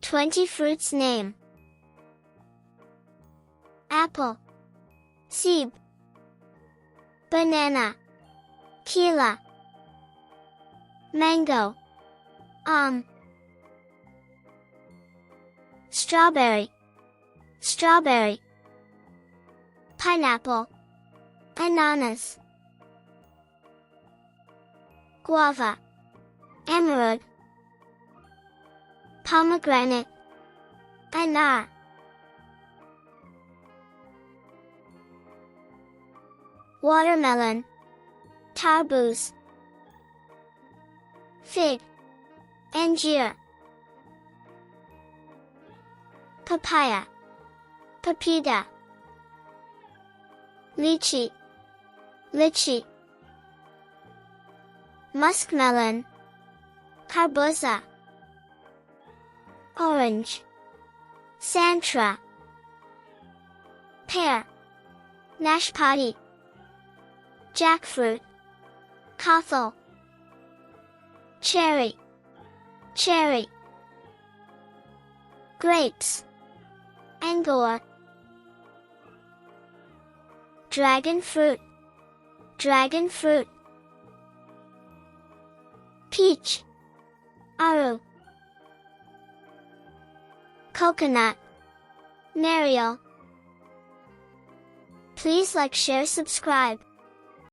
20 fruits name. Apple, Seeb, banana, Keela, mango, strawberry, strawberry, pineapple, ananas, guava, emerald, pomegranate, anar, watermelon, tarboos, fig, anjir, papaya, papeda, lychee, lychee, muskmelon, karbuza, orange, santra, pear, nashpati, jackfruit, kothal, cherry, cherry, grapes, angor, dragon fruit, dragon fruit, peach, aru, coconut, nariyal. Please like, share, subscribe.